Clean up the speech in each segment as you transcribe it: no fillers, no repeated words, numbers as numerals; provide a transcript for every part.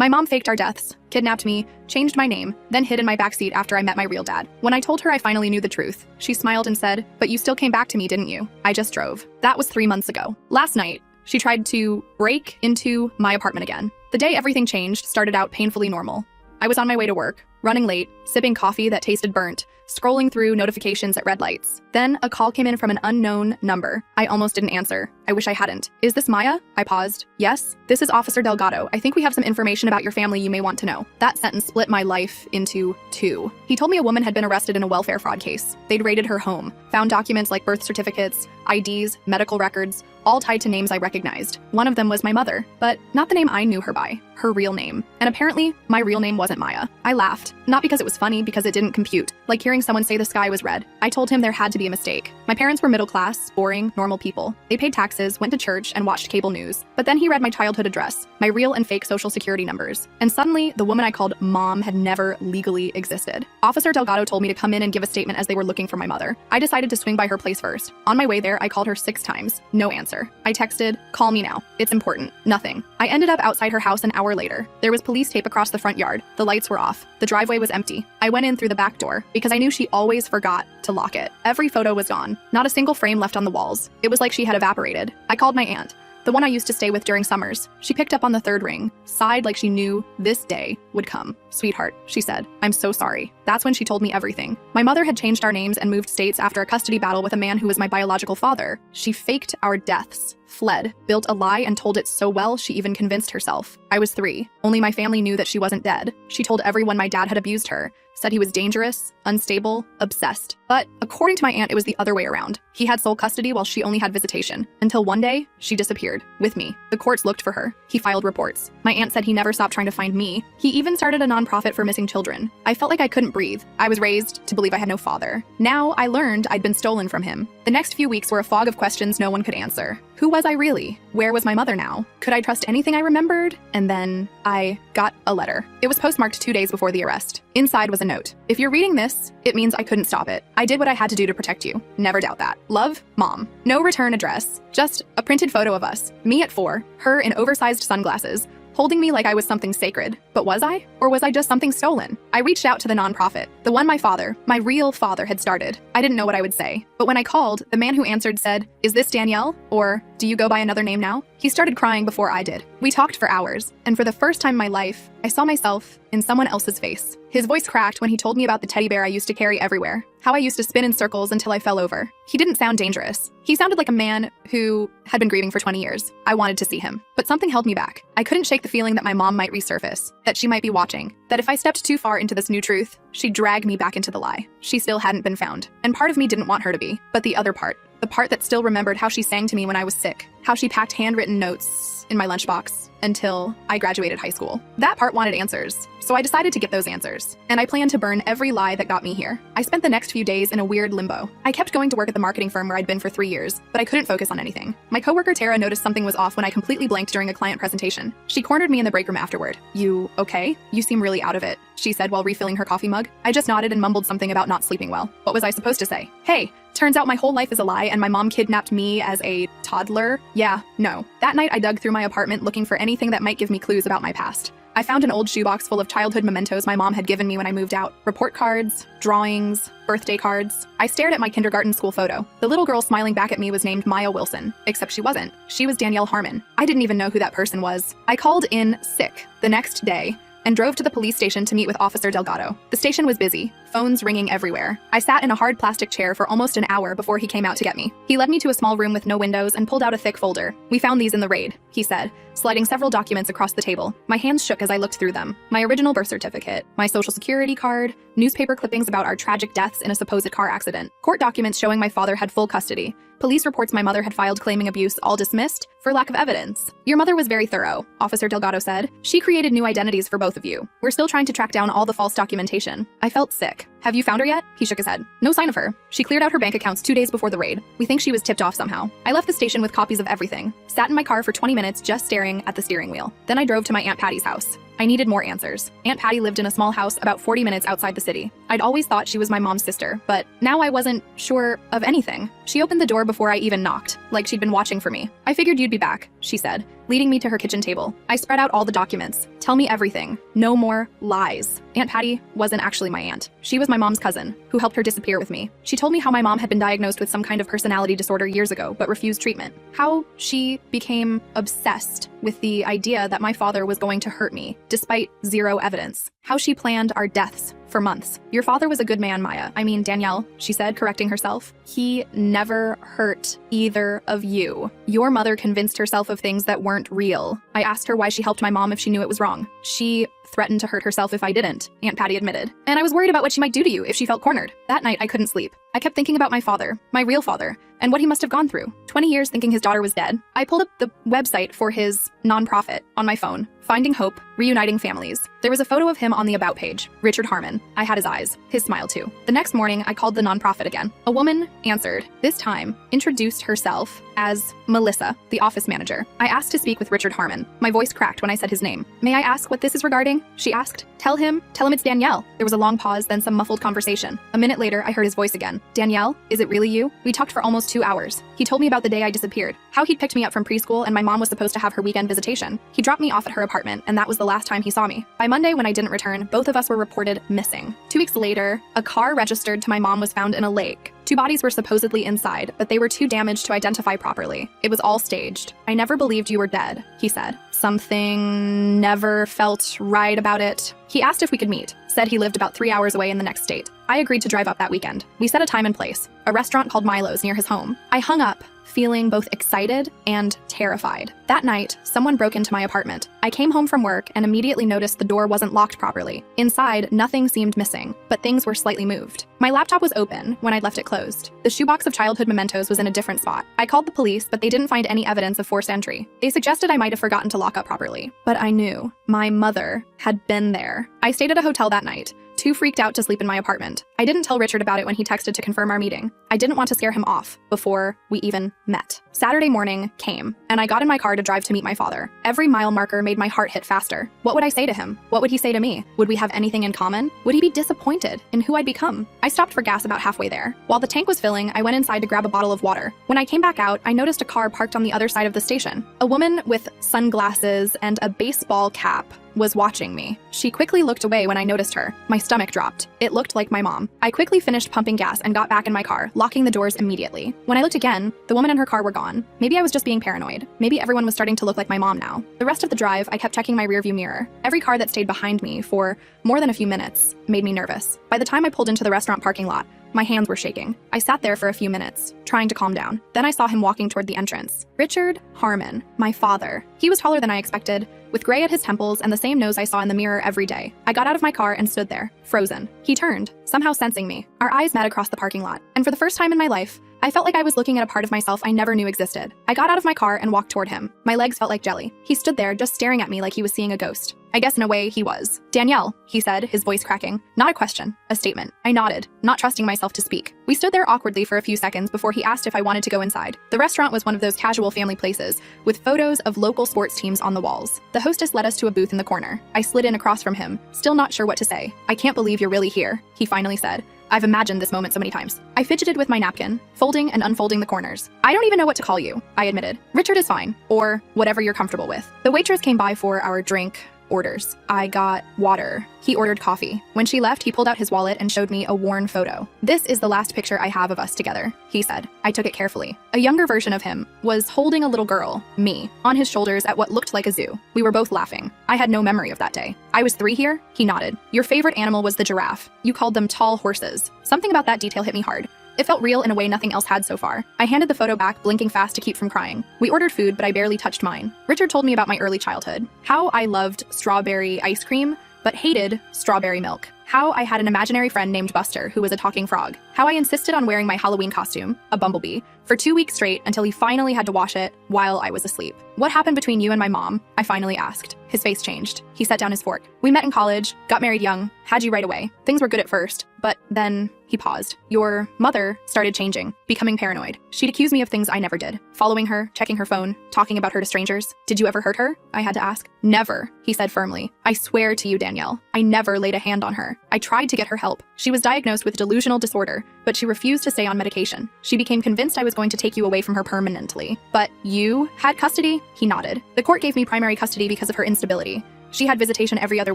My mom faked our deaths, kidnapped me, changed my name, then hid in my backseat after I met my real dad. When I told her I finally knew the truth, she smiled and said, "But you still came back to me, didn't you?" I just drove. That was 3 months ago. Last night, she tried to break into my apartment again. The day everything changed started out painfully normal. I was on my way to work, running late, sipping coffee that tasted burnt, scrolling through notifications at red lights. Then a call came in from an unknown number. I almost didn't answer. I wish I hadn't. "Is this Maya?" I paused. "Yes, this is Officer Delgado. I think we have some information about your family you may want to know." That sentence split my life into two. He told me a woman had been arrested in a welfare fraud case. They'd raided her home, found documents like birth certificates, IDs, medical records, all tied to names I recognized. One of them was my mother, but not the name I knew her by, her real name. And apparently, my real name wasn't Maya. I laughed, not because it was funny, because it didn't compute, like hearing someone say the sky was red. I told him there had to be a mistake. My parents were middle class, boring, normal people. They paid taxes, went to church, and watched cable news. But then he read my childhood address, my real and fake social security numbers. And suddenly, the woman I called Mom had never legally existed. Officer Delgado told me to come in and give a statement as they were looking for my mother. I decided to swing by her place first. On my way there, I called her 6 times. No answer. I texted, "Call me now. It's important." Nothing. I ended up outside her house an hour later. There was police tape across the front yard. The lights were off. The driveway was empty. I went in through the back door because I knew she always forgot to lock it. Every photo was gone. Not a single frame left on the walls. It was like she had evaporated. I called my aunt, the one I used to stay with during summers. She picked up on the 3rd ring, sighed like she knew this day would come. "Sweetheart," she said, "I'm so sorry." That's when she told me everything. My mother had changed our names and moved states after a custody battle with a man who was my biological father. She faked our deaths, fled, built a lie, and told it so well she even convinced herself. I was 3. Only my family knew that she wasn't dead. She told everyone my dad had abused her, said he was dangerous, unstable, obsessed. But according to my aunt, it was the other way around. He had sole custody while she only had visitation. Until one day, she disappeared. With me. The courts looked for her. He filed reports. My aunt said he never stopped trying to find me. He even started a nonprofit for missing children. I felt like I couldn't breathe. I was raised to believe I had no father. Now I learned I'd been stolen from him. The next few weeks were a fog of questions no one could answer. Who was I really? Where was my mother now? Could I trust anything I remembered? And then I got a letter. It was postmarked 2 days before the arrest. Inside was a note. "If you're reading this, it means I couldn't stop it. I did what I had to do to protect you. Never doubt that. Love, Mom." No return address. Just a printed photo of us. Me at 4, her in oversized sunglasses, holding me like I was something sacred. But was I? Or was I just something stolen? I reached out to the nonprofit, the one my father, my real father, had started. I didn't know what I would say. But when I called, the man who answered said, "Is this Danielle? Or do you go by another name now?" He started crying before I did. We talked for hours, and for the first time in my life, I saw myself in someone else's face. His voice cracked when he told me about the teddy bear I used to carry everywhere, how I used to spin in circles until I fell over. He didn't sound dangerous. He sounded like a man who had been grieving for 20 years. I wanted to see him, but something held me back. I couldn't shake the feeling that my mom might resurface, that she might be watching, that if I stepped too far into this new truth, she'd drag me back into the lie. She still hadn't been found, and part of me didn't want her to be, but the other part, the part that still remembered how she sang to me when I was sick, how she packed handwritten notes in my lunchbox until I graduated high school. That part wanted answers, so I decided to get those answers. And I planned to burn every lie that got me here. I spent the next few days in a weird limbo. I kept going to work at the marketing firm where I'd been for 3 years, but I couldn't focus on anything. My coworker Tara noticed something was off when I completely blanked during a client presentation. She cornered me in the break room afterward. "You okay? You seem really out of it," she said while refilling her coffee mug. I just nodded and mumbled something about not sleeping well. What was I supposed to say? Hey, turns out my whole life is a lie and my mom kidnapped me as a toddler? Yeah, no. That night I dug through my apartment looking for anything that might give me clues about my past. I found an old shoebox full of childhood mementos my mom had given me when I moved out. Report cards, drawings, birthday cards. I stared at my kindergarten school photo. The little girl smiling back at me was named Maya Wilson, except she wasn't. She was Danielle Harmon. I didn't even know who that person was. I called in sick the next day and drove to the police station to meet with Officer Delgado. The station was busy, phones ringing everywhere. I sat in a hard plastic chair for almost an hour before he came out to get me. He led me to a small room with no windows and pulled out a thick folder. "We found these in the raid," he said, sliding several documents across the table. My hands shook as I looked through them. My original birth certificate, my social security card, newspaper clippings about our tragic deaths in a supposed car accident, court documents showing my father had full custody, police reports my mother had filed claiming abuse, all dismissed for lack of evidence. "Your mother was very thorough," Officer Delgado said. "She created new identities for both of you. We're still trying to track down all the false documentation." I felt sick. "Have you found her yet?" He shook his head. "No sign of her. She cleared out her bank accounts 2 days before the raid. We think she was tipped off somehow." I left the station with copies of everything, sat in my car for 20 minutes just staring at the steering wheel. Then I drove to my Aunt Patty's house. I needed more answers. Aunt Patty lived in a small house about 40 minutes outside the city. I'd always thought she was my mom's sister, but now I wasn't sure of anything. She opened the door before I even knocked, like she'd been watching for me. "I figured you'd be back," she said, leading me to her kitchen table. I spread out all the documents. "Tell me everything. No more lies." Aunt Patty wasn't actually my aunt. She was my mom's cousin, who helped her disappear with me. She told me how my mom had been diagnosed with some kind of personality disorder years ago, but refused treatment. How she became obsessed with the idea that my father was going to hurt me, despite zero evidence. How she planned our deaths for months. "Your father was a good man, Maya. I mean, Danielle," she said, correcting herself. "He never hurt either of you. Your mother convinced herself of things that weren't real." I asked her why she helped my mom if she knew it was wrong. "She threatened to hurt herself if I didn't," Aunt Patty admitted. "And I was worried about what she might do to you if she felt cornered." That night, I couldn't sleep. I kept thinking about my father, my real father, and what he must have gone through. 20 years thinking his daughter was dead. I pulled up the website for his nonprofit on my phone, Finding Hope, Reuniting Families. There was a photo of him on the About page, Richard Harmon. I had his eyes, his smile too. The next morning, I called the nonprofit again. A woman answered, this time introduced herself as Melissa, the office manager. I asked to speak with Richard Harmon. My voice cracked when I said his name. "May I ask what this is regarding?" she asked. Tell him it's Danielle." There was a long pause, then some muffled conversation. A minute later, I heard his voice again. "Danielle, is it really you?" We talked for almost 2 hours. He told me about the day I disappeared, how he'd picked me up from preschool and my mom was supposed to have her weekend visitation. He dropped me off at her apartment, and that was the last time he saw me. By Monday, when I didn't return, both of us were reported missing. 2 weeks later, a car registered to my mom was found in a lake. 2 bodies were supposedly inside, but they were too damaged to identify properly. It was all staged. "I never believed you were dead," he said. Something never felt right about it. He asked if we could meet, said he lived about 3 hours away in the next state. I agreed to drive up that weekend. We set a time and place, a restaurant called Milo's near his home. I hung up, feeling both excited and terrified. That night, someone broke into my apartment. I came home from work and immediately noticed the door wasn't locked properly. Inside, nothing seemed missing, but things were slightly moved. My laptop was open when I'd left it closed. The shoebox of childhood mementos was in a different spot. I called the police, but they didn't find any evidence of forced entry. They suggested I might have forgotten to lock up properly. But I knew my mother had been there. I stayed at a hotel that night, too freaked out to sleep in my apartment. I didn't tell Richard about it when he texted to confirm our meeting. I didn't want to scare him off before we even met. Saturday morning came, and I got in my car to drive to meet my father. Every mile marker made my heart hit faster. What would I say to him? What would he say to me? Would we have anything in common? Would he be disappointed in who I'd become? I stopped for gas about halfway there. While the tank was filling, I went inside to grab a bottle of water. When I came back out, I noticed a car parked on the other side of the station. A woman with sunglasses and a baseball cap was watching me. She quickly looked away when I noticed her. My stomach dropped. It looked like my mom. I quickly finished pumping gas and got back in my car, locking the doors immediately. When I looked again, the woman and her car were gone. Maybe I was just being paranoid. Maybe everyone was starting to look like my mom now. The rest of the drive, I kept checking my rearview mirror. Every car that stayed behind me for more than a few minutes made me nervous. By the time I pulled into the restaurant parking lot, my hands were shaking. I sat there for a few minutes, trying to calm down. Then I saw him walking toward the entrance. Richard Harmon, my father. He was taller than I expected, with gray at his temples and the same nose I saw in the mirror every day. I got out of my car and stood there, frozen. He turned, somehow sensing me. Our eyes met across the parking lot, and for the first time in my life, I felt like I was looking at a part of myself I never knew existed. I got out of my car and walked toward him. My legs felt like jelly. He stood there, just staring at me like he was seeing a ghost. I guess in a way, he was. "Danielle," he said, his voice cracking. Not a question, a statement. I nodded, not trusting myself to speak. We stood there awkwardly for a few seconds before he asked if I wanted to go inside. The restaurant was one of those casual family places, with photos of local sports teams on the walls. The hostess led us to a booth in the corner. I slid in across from him, still not sure what to say. "I can't believe you're really here," he finally said. "I've imagined this moment so many times." I fidgeted with my napkin, folding and unfolding the corners. "I don't even know what to call you," I admitted. "Richard is fine, or whatever you're comfortable with." The waitress came by for our drink orders. I got water. He ordered coffee. When she left, he pulled out his wallet and showed me a worn photo. "This is the last picture I have of us together," he said. I took it carefully. A younger version of him was holding a little girl, me, on his shoulders at what looked like a zoo. We were both laughing. I had no memory of that day. "I was 3 here?" He nodded. "Your favorite animal was the giraffe. You called them tall horses." Something about that detail hit me hard. It felt real in a way nothing else had so far. I handed the photo back, blinking fast to keep from crying. We ordered food, but I barely touched mine. Richard told me about my early childhood. How I loved strawberry ice cream, but hated strawberry milk. How I had an imaginary friend named Buster, who was a talking frog. How I insisted on wearing my Halloween costume, a bumblebee, for 2 weeks straight until he finally had to wash it while I was asleep. "What happened between you and my mom?" I finally asked. His face changed. He set down his fork. "We met in college, got married young, had you right away. Things were good at first, but then," he paused. "Your mother started changing, becoming paranoid. She'd accuse me of things I never did. Following her, checking her phone, talking about her to strangers. Did you ever hurt her?" I had to ask. "Never," he said firmly. "I swear to you, Danielle, I never laid a hand on her." I tried to get her help. She was diagnosed with delusional disorder, but she refused to stay on medication. She became convinced I was going to take you away from her permanently. But you had custody? He nodded. The court gave me primary custody because of her instability. She had visitation every other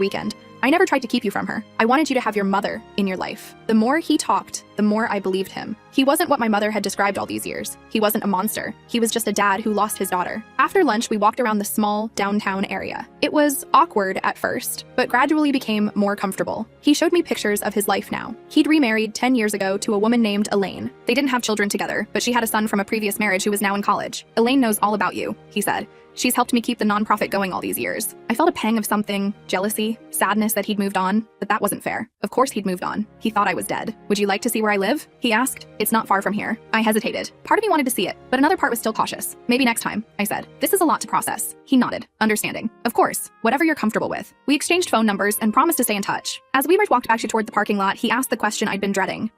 weekend. I never tried to keep you from her. I wanted you to have your mother in your life. The more he talked, the more I believed him. He wasn't what my mother had described all these years. He wasn't a monster. He was just a dad who lost his daughter. After lunch, we walked around the small downtown area. It was awkward at first, but gradually became more comfortable. He showed me pictures of his life now. He'd remarried 10 years ago to a woman named Elaine. They didn't have children together, but she had a son from a previous marriage who was now in college. Elaine knows all about you, he said. She's helped me keep the nonprofit going all these years. I felt a pang of something, jealousy, sadness that he'd moved on, but that wasn't fair. Of course he'd moved on. He thought I was dead. Would you like to see where I live? He asked. It's not far from here. I hesitated. Part of me wanted to see it, but another part was still cautious. Maybe next time, I said. This is a lot to process. He nodded, understanding. Of course, whatever you're comfortable with. We exchanged phone numbers and promised to stay in touch. As we walked back toward the parking lot, he asked the question I'd been dreading.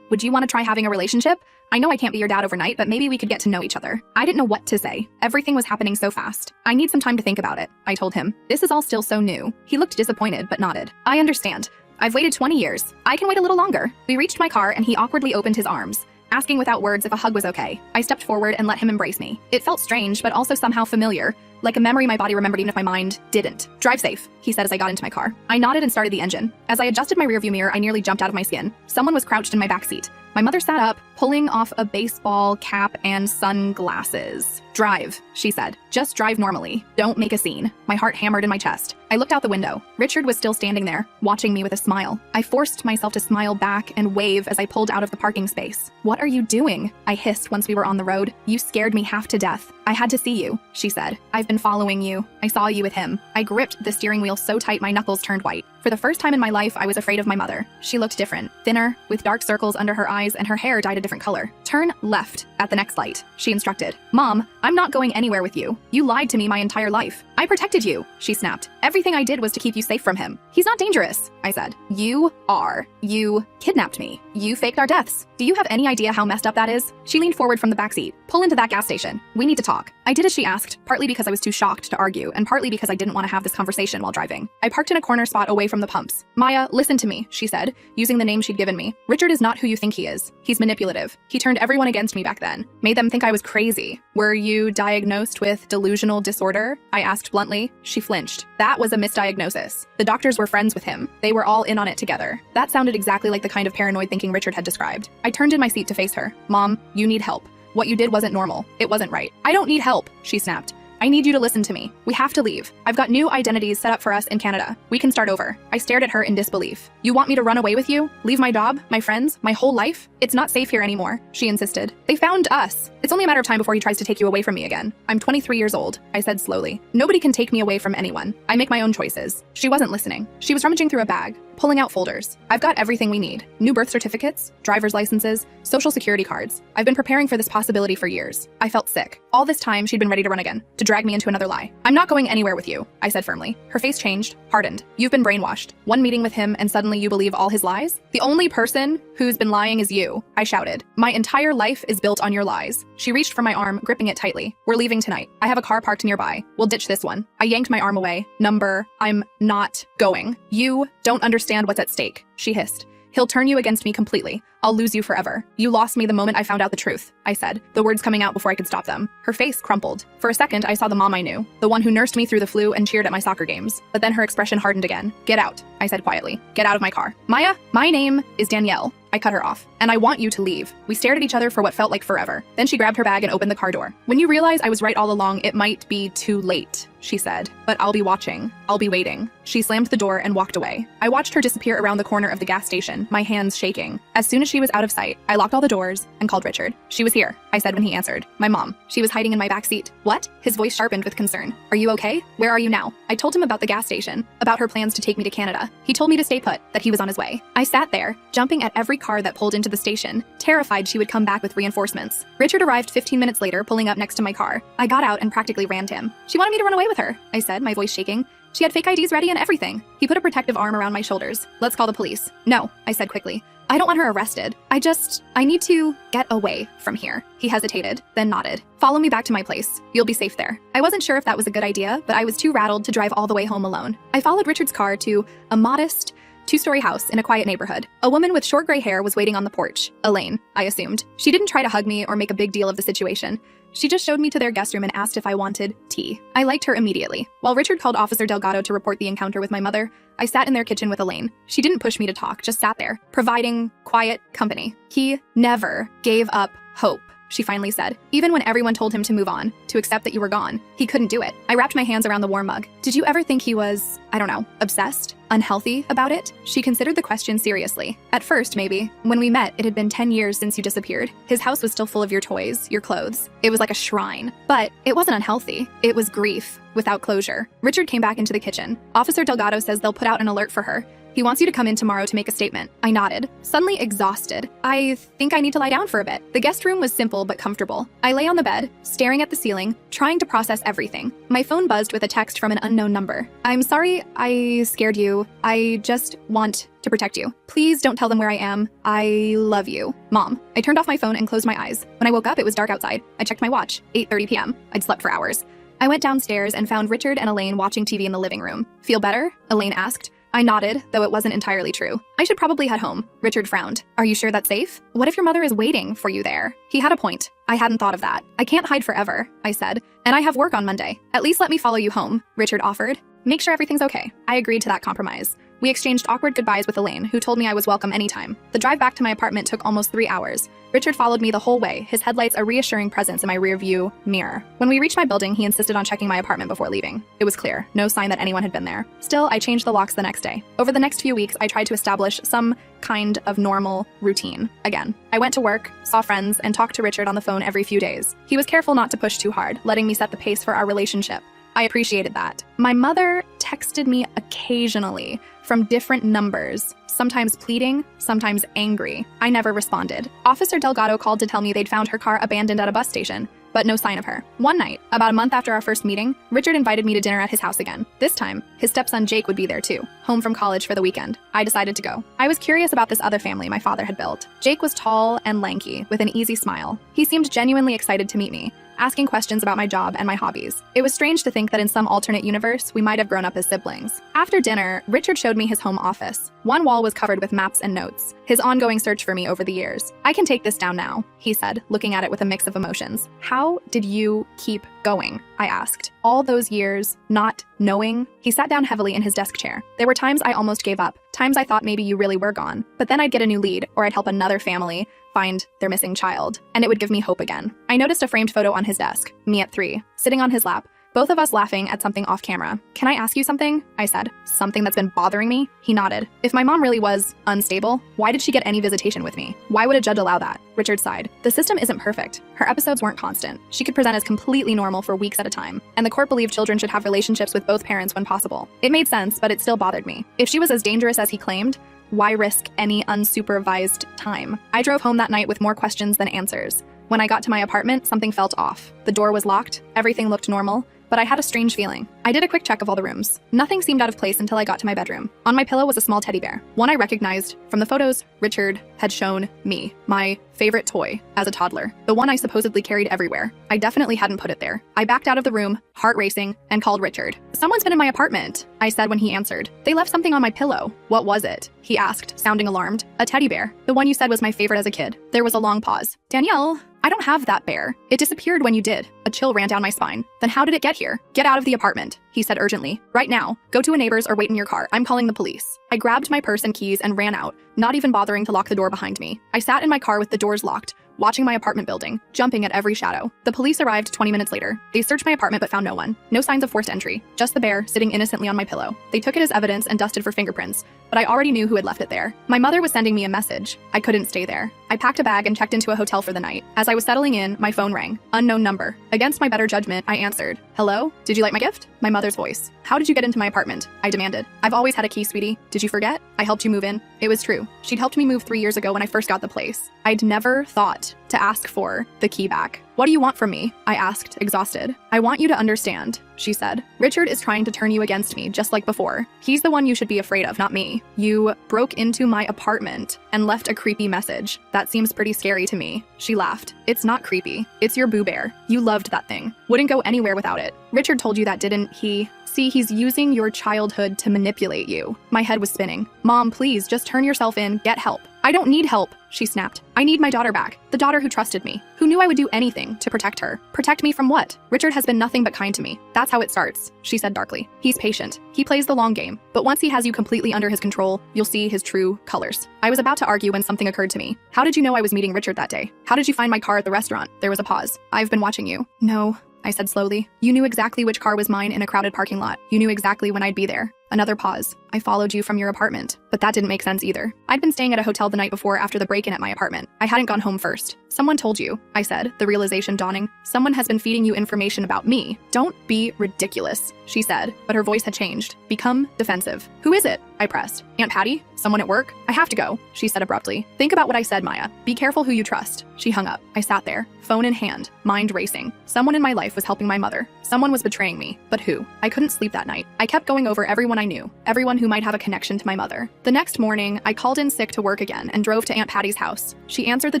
Would you want to try having a relationship? I know I can't be your dad overnight, but maybe we could get to know each other. I didn't know what to say. Everything was happening so fast. I need some time to think about it, I told him. This is all still so new. He looked disappointed, but nodded. I understand. I've waited 20 years. I can wait a little longer. We reached my car and he awkwardly opened his arms, asking without words if a hug was okay. I stepped forward and let him embrace me. It felt strange, but also somehow familiar, like a memory my body remembered even if my mind didn't. Drive safe, he said as I got into my car. I nodded and started the engine. As I adjusted my rearview mirror, I nearly jumped out of my skin. Someone was crouched in my backseat. My mother sat up, pulling off a baseball cap and sunglasses. Drive, she said. Just drive normally. Don't make a scene. My heart hammered in my chest. I looked out the window. Richard was still standing there, watching me with a smile. I forced myself to smile back and wave as I pulled out of the parking space. What are you doing? I hissed once we were on the road. You scared me half to death. I had to see you, she said. I've been following you. I saw you with him. I gripped the steering wheel so tight my knuckles turned white. For the first time in my life, I was afraid of my mother. She looked different, thinner, with dark circles under her eyes and her hair dyed a different color. Turn left at the next light, she instructed. Mom, I'm not going anywhere with you. You lied to me my entire life. I protected you, she snapped. Everything I did was to keep you safe from him. He's not dangerous, I said. You are. You kidnapped me. You faked our deaths. Do you have any idea how messed up that is? She leaned forward from the backseat. Pull into that gas station. We need to talk. I did as she asked, partly because I was too shocked to argue, and partly because I didn't want to have this conversation while driving. I parked in a corner spot away from the pumps. Maya, listen to me, she said, using the name she'd given me. Richard is not who you think he is. He's manipulative. He turned everyone against me back then. Made them think I was crazy. Were you diagnosed with delusional disorder? I asked bluntly. She flinched. That was a misdiagnosis. The doctors were friends with him. They were all in on it together. That sounded exactly like the kind of paranoid thinking Richard had described. I turned in my seat to face her. Mom, you need help. What you did wasn't normal. It wasn't right. I don't need help, she snapped. I need you to listen to me. We have to leave. I've got new identities set up for us in Canada. We can start over. I stared at her in disbelief. You want me to run away with you? Leave my job, my friends, my whole life? It's not safe here anymore, she insisted. They found us. It's only a matter of time before he tries to take you away from me again. I'm 23 years old, I said slowly. Nobody can take me away from anyone. I make my own choices. She wasn't listening. She was rummaging through a bag, pulling out folders. I've got everything we need. New birth certificates, driver's licenses, social security cards. I've been preparing for this possibility for years. I felt sick. All this time, she'd been ready to run again, to drag me into another lie. I'm not going anywhere with you, I said firmly. Her face changed, hardened. You've been brainwashed. One meeting with him and suddenly you believe all his lies? The only person who's been lying is you, I shouted. My entire life is built on your lies. She reached for my arm, gripping it tightly. We're leaving tonight. I have a car parked nearby. We'll ditch this one. I yanked my arm away. I'm not going. You don't understand what's at stake, she hissed. He'll turn you against me completely. I'll lose you forever. You lost me the moment I found out the truth, I said, the words coming out before I could stop them. Her face crumpled. For a second, I saw the mom I knew, the one who nursed me through the flu and cheered at my soccer games. But then her expression hardened again. Get out, I said quietly. Get out of my car. Maya, my name is Danielle. I cut her off. And I want you to leave. We stared at each other for what felt like forever. Then she grabbed her bag and opened the car door. When you realize I was right all along, it might be too late, she said. But I'll be watching. I'll be waiting. She slammed the door and walked away. I watched her disappear around the corner of the gas station, my hands shaking. As soon as she was out of sight, I locked all the doors and called Richard. She was here, I said when he answered. My mom. She was hiding in my backseat. What? His voice sharpened with concern. Are you okay? Where are you now? I told him about the gas station, about her plans to take me to Canada. He told me to stay put, that he was on his way. I sat there, jumping at every car that pulled into the station, terrified she would come back with reinforcements. Richard arrived 15 minutes later, pulling up next to my car. I got out and practically rammed him. She wanted me to run away with her, I said, my voice shaking. She had fake IDs ready and everything. He put a protective arm around my shoulders. Let's call the police. No, I said quickly. I don't want her arrested. I need to get away from here. He hesitated, then nodded. Follow me back to my place. You'll be safe there. I wasn't sure if that was a good idea, but I was too rattled to drive all the way home alone. I followed Richard's car to a modest two-story house in a quiet neighborhood. A woman with short gray hair was waiting on the porch. Elaine, I assumed. She didn't try to hug me or make a big deal of the situation. She just showed me to their guest room and asked if I wanted tea. I liked her immediately. While Richard called Officer Delgado to report the encounter with my mother, I sat in their kitchen with Elaine. She didn't push me to talk, just sat there, providing quiet company. He never gave up hope, she finally said. Even when everyone told him to move on, to accept that you were gone, he couldn't do it. I wrapped my hands around the warm mug. Did you ever think he was, I don't know, obsessed? Unhealthy about it? She considered the question seriously. At first, maybe. When we met, it had been 10 years since you disappeared. His house was still full of your toys, your clothes. It was like a shrine. But it wasn't unhealthy. It was grief, without closure. Richard came back into the kitchen. Officer Delgado says they'll put out an alert for her. He wants you to come in tomorrow to make a statement. I nodded, suddenly exhausted. I think I need to lie down for a bit. The guest room was simple but comfortable. I lay on the bed, staring at the ceiling, trying to process everything. My phone buzzed with a text from an unknown number. I'm sorry I scared you. I just want to protect you. Please don't tell them where I am. I love you. Mom. I turned off my phone and closed my eyes. When I woke up, it was dark outside. I checked my watch, 8:30 p.m. I'd slept for hours. I went downstairs and found Richard and Elaine watching TV in the living room. Feel better? Elaine asked. I nodded, though it wasn't entirely true. I should probably head home. Richard frowned. Are you sure that's safe? What if your mother is waiting for you there? He had a point. I hadn't thought of that. I can't hide forever, I said, and I have work on Monday. At least let me follow you home, Richard offered. Make sure everything's okay. I agreed to that compromise. We exchanged awkward goodbyes with Elaine, who told me I was welcome anytime. The drive back to my apartment took almost 3 hours. Richard followed me the whole way, his headlights a reassuring presence in my rearview mirror. When we reached my building, he insisted on checking my apartment before leaving. It was clear, no sign that anyone had been there. Still, I changed the locks the next day. Over the next few weeks, I tried to establish some kind of normal routine. Again, I went to work, saw friends, and talked to Richard on the phone every few days. He was careful not to push too hard, letting me set the pace for our relationship. I appreciated that. My mother texted me occasionally from different numbers, sometimes pleading, sometimes angry. I never responded. Officer Delgado called to tell me they'd found her car abandoned at a bus station, but no sign of her. One night, about a month after our first meeting, Richard invited me to dinner at his house again. This time, his stepson Jake would be there too, home from college for the weekend. I decided to go. I was curious about this other family my father had built. Jake was tall and lanky, with an easy smile. He seemed genuinely excited to meet me, asking questions about my job and my hobbies. It was strange to think that in some alternate universe, we might have grown up as siblings. After dinner, Richard showed me his home office. One wall was covered with maps and notes, his ongoing search for me over the years. I can take this down now, he said, looking at it with a mix of emotions. How did you keep going? I asked. All those years, not knowing? He sat down heavily in his desk chair. There were times I almost gave up, times I thought maybe you really were gone. But then I'd get a new lead, or I'd help another family find their missing child, and it would give me hope again. I noticed a framed photo on his desk, me at 3, sitting on his lap, both of us laughing at something off camera. Can I ask you something? I said. Something that's been bothering me? He nodded. If my mom really was unstable, why did she get any visitation with me? Why would a judge allow that? Richard sighed. The system isn't perfect. Her episodes weren't constant. She could present as completely normal for weeks at a time, and the court believed children should have relationships with both parents when possible. It made sense, but it still bothered me. If she was as dangerous as he claimed, why risk any unsupervised time? I drove home that night with more questions than answers. When I got to my apartment, something felt off. The door was locked, everything looked normal, but I had a strange feeling. I did a quick check of all the rooms. Nothing seemed out of place until I got to my bedroom. On my pillow was a small teddy bear, one I recognized from the photos Richard had shown me, my favorite toy as a toddler, the one I supposedly carried everywhere. I definitely hadn't put it there. I backed out of the room, heart racing, and called Richard. Someone's been in my apartment, I said when he answered. They left something on my pillow. What was it? He asked, sounding alarmed. A teddy bear, the one you said was my favorite as a kid. There was a long pause. Danielle, I don't have that bear. It disappeared when you did. A chill ran down my spine. Then how did it get here? Get out of the apartment, he said urgently. Right now. Go to a neighbor's or wait in your car. I'm calling the police. I grabbed my purse and keys and ran out, not even bothering to lock the door behind me. I sat in my car with the doors locked, watching my apartment building, jumping at every shadow. The police arrived 20 minutes later. They searched my apartment but found no one. No signs of forced entry, just the bear sitting innocently on my pillow. They took it as evidence and dusted for fingerprints, but I already knew who had left it there. My mother was sending me a message. I couldn't stay there. I packed a bag and checked into a hotel for the night. As I was settling in, my phone rang. Unknown number. Against my better judgment, I answered. Hello? Did you like my gift? My mother's voice. How did you get into my apartment? I demanded. I've always had a key, sweetie. Did you forget? I helped you move in. It was true. She'd helped me move 3 years ago when I first got the place. I'd never thought want to ask for the key back. What do you want from me? I asked, exhausted. I want you to understand, she said. Richard is trying to turn you against me, just like before. He's the one you should be afraid of, not me. You broke into my apartment and left a creepy message. That seems pretty scary to me. She laughed. It's not creepy. It's your Boo Bear. You loved that thing. Wouldn't go anywhere without it. Richard told you that, didn't he? See, he's using your childhood to manipulate you. My head was spinning. Mom, please, just turn yourself in. Get help. I don't need help, she snapped. I need my daughter back. The daughter who trusted me, who knew I would do anything to protect her. Protect me from what? Richard has been nothing but kind to me. That's how it starts, she said darkly. He's patient. He plays the long game. But once he has you completely under his control, you'll see his true colors. I was about to argue when something occurred to me. How did you know I was meeting Richard that day? How did you find my car at the restaurant? There was a pause. I've been watching you. No, I said slowly. You knew exactly which car was mine in a crowded parking lot. You knew exactly when I'd be there. Another pause. I followed you from your apartment, but that didn't make sense either. I'd been staying at a hotel the night before after the break-in at my apartment. I hadn't gone home first. Someone told you, I said, the realization dawning. Someone has been feeding you information about me. Don't be ridiculous, she said, but her voice had changed. Become defensive. Who is it? I pressed. Aunt Patty? Someone at work? I have to go, she said abruptly. Think about what I said, Maya. Be careful who you trust. She hung up. I sat there, phone in hand, mind racing. Someone in my life was helping my mother. Someone was betraying me. But who? I couldn't sleep that night. I kept going over everyone I knew, everyone who might have a connection to my mother. The next morning, I called in sick to work again and drove to Aunt Patty's house. She answered the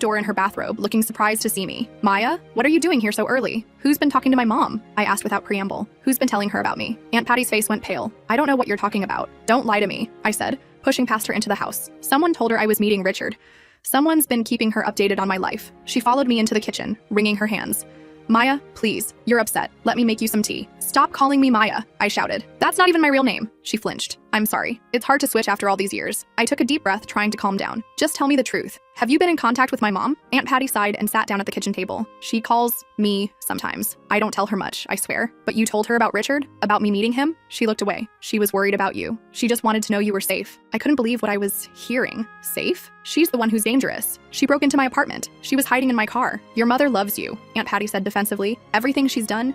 door in her bathrobe, looking surprised to see me. Maya, what are you doing here so early? Who's been talking to my mom? I asked without preamble. Who's been telling her about me? Aunt Patty's face went pale. I don't know what you're talking about. Don't lie to me, I said, pushing past her into the house. Someone told her I was meeting Richard. Someone's been keeping her updated on my life. She followed me into the kitchen, wringing her hands. Maya, please, you're upset. Let me make you some tea. Stop calling me Maya, I shouted. That's not even my real name. She flinched. I'm sorry. It's hard to switch after all these years. I took a deep breath, trying to calm down. Just tell me the truth. Have you been in contact with my mom? Aunt Patty sighed and sat down at the kitchen table. She calls me sometimes. I don't tell her much, I swear. But you told her about Richard? About me meeting him? She looked away. She was worried about you. She just wanted to know you were safe. I couldn't believe what I was hearing. Safe? She's the one who's dangerous. She broke into my apartment. She was hiding in my car. Your mother loves you, Aunt Patty said defensively. Everything she's done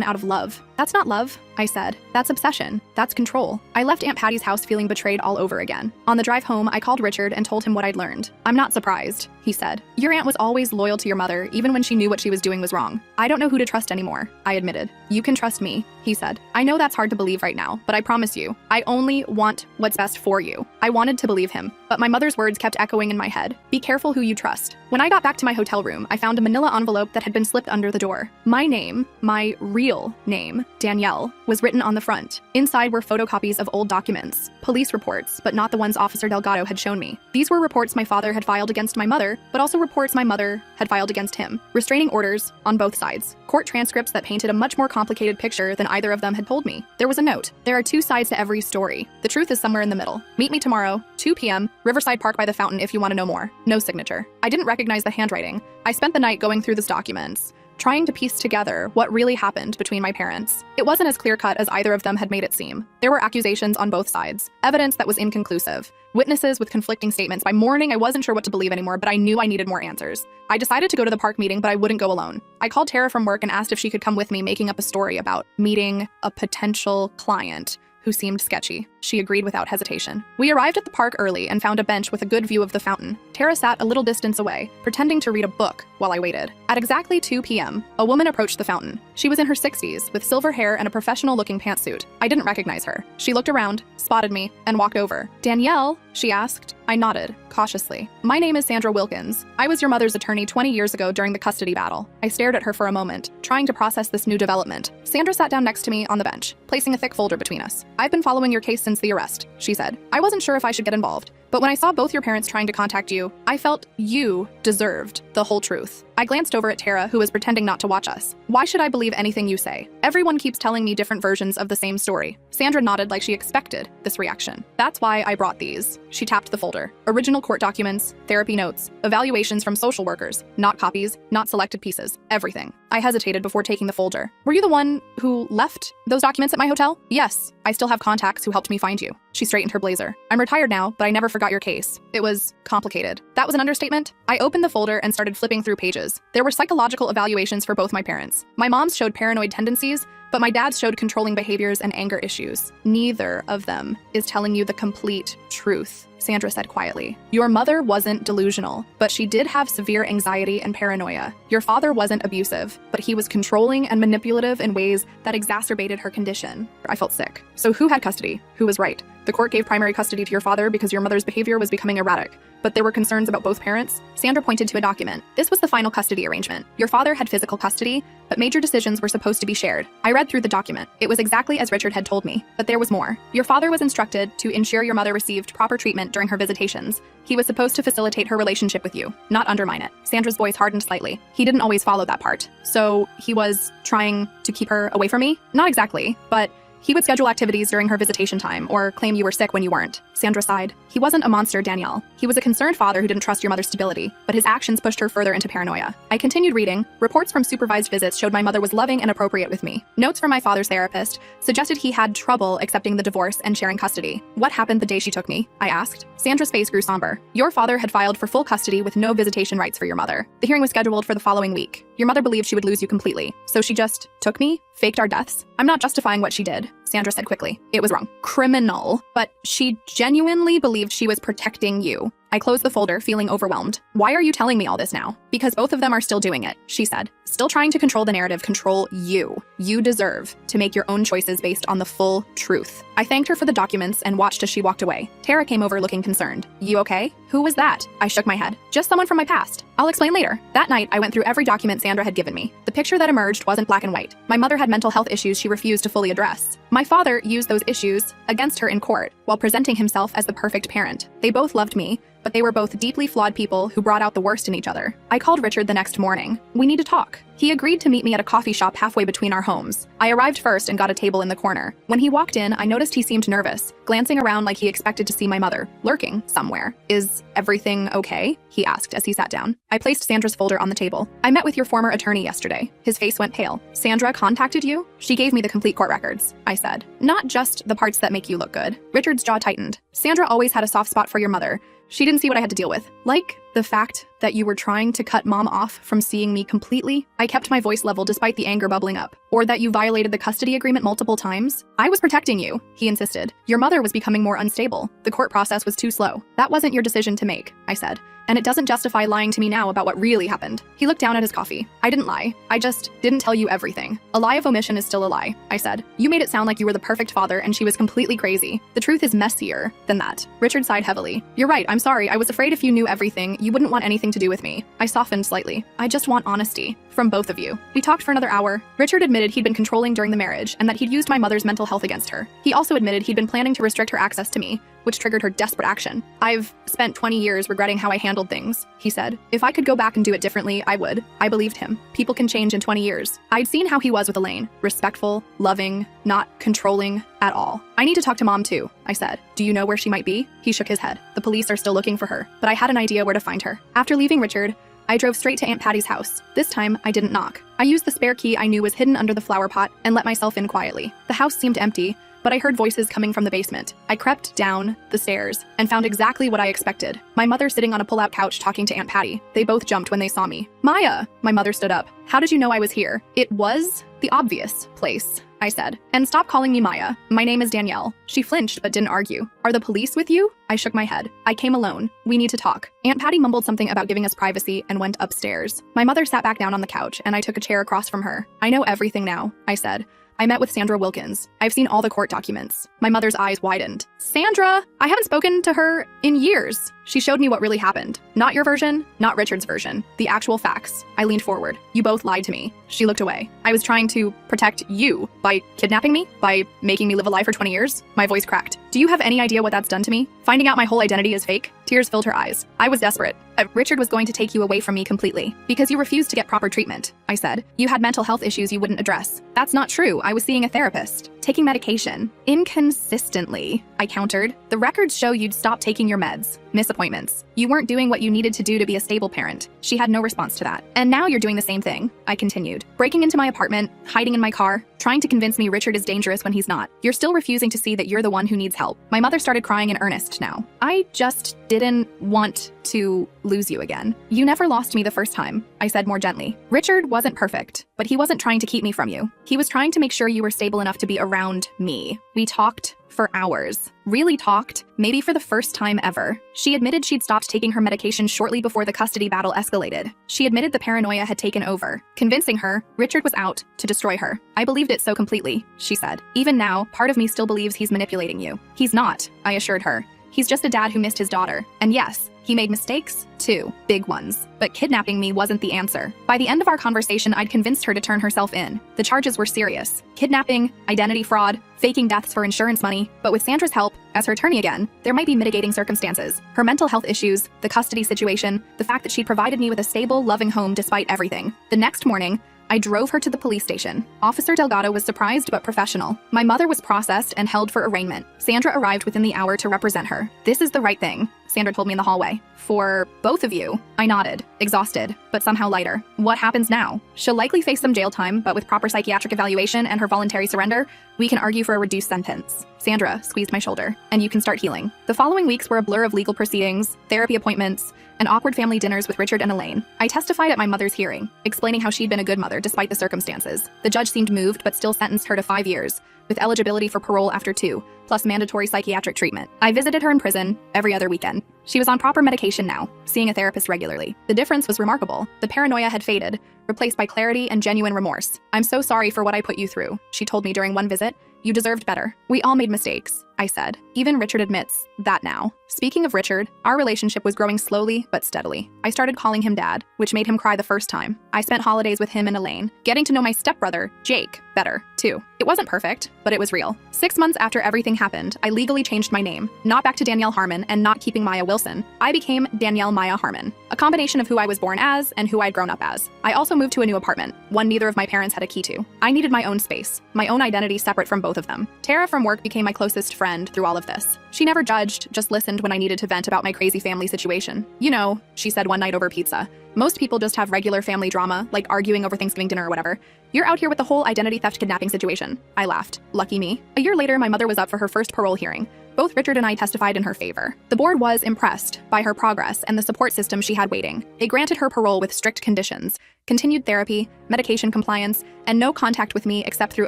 out of love. That's not love, I said. That's obsession. That's control. I left Aunt Patty's house feeling betrayed all over again. On the drive home, I called Richard and told him what I'd learned. I'm not surprised, he said. Your aunt was always loyal to your mother, even when she knew what she was doing was wrong. I don't know who to trust anymore, I admitted. You can trust me, he said. I know that's hard to believe right now, but I promise you, I only want what's best for you. I wanted to believe him, but my mother's words kept echoing in my head. Be careful who you trust. When I got back to my hotel room, I found a manila envelope that had been slipped under the door. My name, my real name, Danielle, was written on the front. Inside were photocopies of old documents, police reports, but not the ones Officer Delgado had shown me. These were reports my father had filed against my mother, but also reports my mother had filed against him. Restraining orders on both sides. Court transcripts that painted a much more complicated picture than either of them had told me. There was a note. There are two sides to every story. The truth is somewhere in the middle. Meet me tomorrow, 2 p.m., Riverside Park by the fountain if you want to know more. No signature. I didn't recognize the handwriting. I spent the night going through these documents, trying to piece together what really happened between my parents. It wasn't as clear-cut as either of them had made it seem. There were accusations on both sides, evidence that was inconclusive, witnesses with conflicting statements. By morning, I wasn't sure what to believe anymore, but I knew I needed more answers. I decided to go to the park meeting, but I wouldn't go alone. I called Tara from work and asked if she could come with me, making up a story about meeting a potential client who seemed sketchy. She agreed without hesitation. We arrived at the park early and found a bench with a good view of the fountain. Tara sat a little distance away, pretending to read a book while I waited. At exactly 2 p.m., a woman approached the fountain. She was in her 60s, with silver hair and a professional-looking pantsuit. I didn't recognize her. She looked around, spotted me, and walked over. Danielle? She asked. I nodded, cautiously. My name is Sandra Wilkins. I was your mother's attorney 20 years ago during the custody battle. I stared at her for a moment, trying to process this new development. Sandra sat down next to me on the bench, placing a thick folder between us. I've been following your case since the arrest, she said. I wasn't sure if I should get involved, but when I saw both your parents trying to contact you, I felt you deserved the whole truth. I glanced over at Tara, who was pretending not to watch us. Why should I believe anything you say? Everyone keeps telling me different versions of the same story. Sandra nodded like she expected this reaction. That's why I brought these. She tapped the folder. Original court documents, therapy notes, evaluations from social workers, not copies, not selected pieces, everything. I hesitated before taking the folder. Were you the one who left those documents at my hotel? Yes, I still have contacts who helped me find you. She straightened her blazer. I'm retired now, but I never forgot your case. It was complicated. That was an understatement. I opened the folder and started flipping through pages. There were psychological evaluations for both my parents. My mom's showed paranoid tendencies, but my dad showed controlling behaviors and anger issues. Neither of them is telling you the complete truth, Sandra said quietly. Your mother wasn't delusional, but she did have severe anxiety and paranoia. Your father wasn't abusive, but he was controlling and manipulative in ways that exacerbated her condition. I felt sick. So who had custody? Who was right? The court gave primary custody to your father because your mother's behavior was becoming erratic, but there were concerns about both parents. Sandra pointed to a document. This was the final custody arrangement. Your father had physical custody, but major decisions were supposed to be shared. I read through the document. It was exactly as Richard had told me, but there was more. Your father was instructed to ensure your mother received proper treatment during her visitations. He was supposed to facilitate her relationship with you, not undermine it. Sandra's voice hardened slightly. He didn't always follow that part. So he was trying to keep her away from me? Not exactly, but he would schedule activities during her visitation time or claim you were sick when you weren't. Sandra sighed. He wasn't a monster, Danielle. He was a concerned father who didn't trust your mother's stability, but his actions pushed her further into paranoia. I continued reading. Reports from supervised visits showed my mother was loving and appropriate with me. Notes from my father's therapist suggested he had trouble accepting the divorce and sharing custody. What happened the day she took me? I asked. Sandra's face grew somber. Your father had filed for full custody with no visitation rights for your mother. The hearing was scheduled for the following week. Your mother believed she would lose you completely, so she just took me, faked our deaths. I'm not justifying what she did, Sandra said quickly. It was wrong. Criminal. But she genuinely believed she was protecting you. I closed the folder, feeling overwhelmed. Why are you telling me all this now? Because both of them are still doing it, she said. Still trying to control the narrative, control you. You deserve to make your own choices based on the full truth. I thanked her for the documents and watched as she walked away. Tara came over looking concerned. You okay? Who was that? I shook my head. Just someone from my past. I'll explain later. That night, I went through every document Sandra had given me. The picture that emerged wasn't black and white. My mother had mental health issues she refused to fully address. My father used those issues against her in court while presenting himself as the perfect parent. They both loved me, but they were both deeply flawed people who brought out the worst in each other. I called Richard the next morning. We need to talk. He agreed to meet me at a coffee shop halfway between our homes. I arrived first and got a table in the corner. When he walked in, I noticed he seemed nervous, glancing around like he expected to see my mother, lurking somewhere. Is everything okay? He asked as he sat down. I placed Sandra's folder on the table. I met with your former attorney yesterday. His face went pale. Sandra contacted you? She gave me the complete court records, I said. Not just the parts that make you look good. Richard's jaw tightened. Sandra always had a soft spot for your mother. She didn't see what I had to deal with. Like the fact that you were trying to cut mom off from seeing me completely. I kept my voice level despite the anger bubbling up. Or that you violated the custody agreement multiple times. I was protecting you, he insisted. Your mother was becoming more unstable. The court process was too slow. That wasn't your decision to make, I said. And it doesn't justify lying to me now about what really happened. He looked down at his coffee. I didn't lie. I just didn't tell you everything. A lie of omission is still a lie, I said. You made it sound like you were the perfect father and she was completely crazy. The truth is messier than that. Richard sighed heavily. You're right, I'm sorry. I was afraid if you knew everything, you wouldn't want anything to do with me. I softened slightly. I just want honesty. From both of you. We talked for another hour. Richard admitted he'd been controlling during the marriage and that he'd used my mother's mental health against her. He also admitted he'd been planning to restrict her access to me, which triggered her desperate action. I've spent 20 years regretting how I handled things, he said. If I could go back and do it differently, I would. I believed him. People can change in 20 years. I'd seen how he was with Elaine. Respectful, loving, not controlling at all. I need to talk to mom too, I said. Do you know where she might be? He shook his head. The police are still looking for her, but I had an idea where to find her. After leaving Richard, I drove straight to Aunt Patty's house. This time, I didn't knock. I used the spare key I knew was hidden under the flower pot and let myself in quietly. The house seemed empty, but I heard voices coming from the basement. I crept down the stairs and found exactly what I expected. My mother sitting on a pull-out couch talking to Aunt Patty. They both jumped when they saw me. Maya! My mother stood up. How did you know I was here? It was the obvious place, I said. And stop calling me Maya. My name is Danielle. She flinched but didn't argue. Are the police with you? I shook my head. I came alone. We need to talk. Aunt Patty mumbled something about giving us privacy and went upstairs. My mother sat back down on the couch and I took a chair across from her. I know everything now, I said. I met with Sandra Wilkins. I've seen all the court documents. My mother's eyes widened. Sandra! I haven't spoken to her in years. She showed me what really happened. Not your version, not Richard's version. The actual facts. I leaned forward. You both lied to me. She looked away. I was trying to protect you by kidnapping me? By making me live a lie for 20 years? My voice cracked. Do you have any idea what that's done to me? Finding out my whole identity is fake? Tears filled her eyes. I was desperate. Richard was going to take you away from me completely. Because you refused to get proper treatment, I said. You had mental health issues you wouldn't address. That's not true. I was seeing a therapist. Taking medication. Inconsistently, I countered. The records show you'd stopped taking your meds. Miss appointments. You weren't doing what you needed to do to be a stable parent. She had no response to that. And now you're doing the same thing, I continued. Breaking into my apartment, hiding in my car, trying to convince me Richard is dangerous when he's not. You're still refusing to see that you're the one who needs help. My mother started crying in earnest now. I just didn't want to lose you again. You never lost me the first time, I said more gently. Richard wasn't perfect, but but he wasn't trying to keep me from you. He was trying to make sure you were stable enough to be around me. We talked for hours. Really talked, maybe for the first time ever. She admitted she'd stopped taking her medication shortly before the custody battle escalated. She admitted the paranoia had taken over, convincing her Richard was out to destroy her. I believed it so completely, she said. Even now, part of me still believes he's manipulating you. He's not, I assured her. He's just a dad who missed his daughter. And yes, he made mistakes, too, big ones. But kidnapping me wasn't the answer. By the end of our conversation, I'd convinced her to turn herself in. The charges were serious. Kidnapping, identity fraud, faking deaths for insurance money. But with Sandra's help, as her attorney again, there might be mitigating circumstances. Her mental health issues, the custody situation, the fact that she'd provided me with a stable, loving home despite everything. The next morning, I drove her to the police station. Officer Delgado was surprised but professional. My mother was processed and held for arraignment. Sandra arrived within the hour to represent her. This is the right thing, Sandra told me in the hallway. For both of you. I nodded, exhausted, but somehow lighter. What happens now? She'll likely face some jail time, but with proper psychiatric evaluation and her voluntary surrender, we can argue for a reduced sentence. Sandra squeezed my shoulder, and you can start healing. The following weeks were a blur of legal proceedings, therapy appointments, and awkward family dinners with Richard and Elaine. I testified at my mother's hearing, explaining how she'd been a good mother despite the circumstances. The judge seemed moved but still sentenced her to 5 years, with eligibility for parole after 2, plus mandatory psychiatric treatment. I visited her in prison every other weekend. She was on proper medication now, seeing a therapist regularly. The difference was remarkable. The paranoia had faded, replaced by clarity and genuine remorse. I'm so sorry for what I put you through, she told me during one visit. You deserved better. We all made mistakes, I said. Even Richard admits that now. Speaking of Richard, our relationship was growing slowly but steadily. I started calling him Dad, which made him cry the first time. I spent holidays with him and Elaine, getting to know my stepbrother, Jake, better, too. It wasn't perfect, but it was real. 6 months after everything happened, I legally changed my name, not back to Danielle Harmon and not keeping Maya Wilson. I became Danielle Maya Harmon, a combination of who I was born as and who I'd grown up as. I also moved to a new apartment, one neither of my parents had a key to. I needed my own space, my own identity separate from both of them. Tara from work became my closest friend through all of this. She never judged, just listened when I needed to vent about my crazy family situation. You know, she said one night over pizza, most people just have regular family drama, like arguing over Thanksgiving dinner or whatever. You're out here with the whole identity theft kidnapping situation. I laughed. Lucky me. A year later, my mother was up for her first parole hearing. Both Richard and I testified in her favor. The board was impressed by her progress and the support system she had waiting. They granted her parole with strict conditions, continued therapy, medication compliance, and no contact with me except through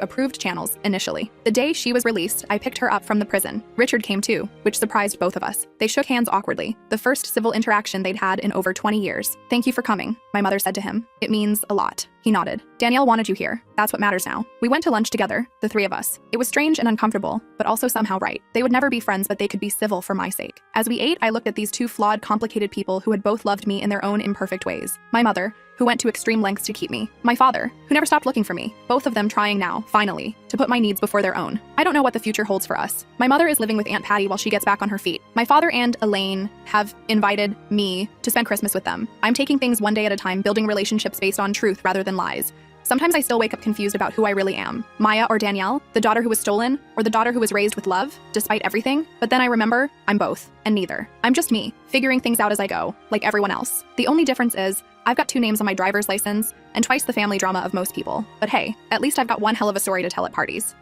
approved channels initially. The day she was released, I picked her up from the prison. Richard came too, which surprised both of us. They shook hands awkwardly, the first civil interaction they'd had in over 20 years. Thank you for coming, my mother said to him. It means a lot. He nodded. Danielle wanted you here. That's what matters now. We went to lunch together, the three of us. It was strange and uncomfortable, but also somehow right. They would never be friends, but they could be civil for my sake. As we ate, I looked at these two flawed, complicated people who had both loved me in their own imperfect ways. My mother, who went to extreme lengths to keep me. My father, who never stopped looking for me. Both of them trying now, finally, to put my needs before their own. I don't know what the future holds for us. My mother is living with Aunt Patty while she gets back on her feet. My father and Elaine have invited me to spend Christmas with them. I'm taking things one day at a time, building relationships based on truth rather than lies. Sometimes I still wake up confused about who I really am. Maya or Danielle, the daughter who was stolen, or the daughter who was raised with love, despite everything. But then I remember, I'm both, and neither. I'm just me, figuring things out as I go, like everyone else. The only difference is, I've got 2 names on my driver's license, and twice the family drama of most people. But hey, at least I've got one hell of a story to tell at parties.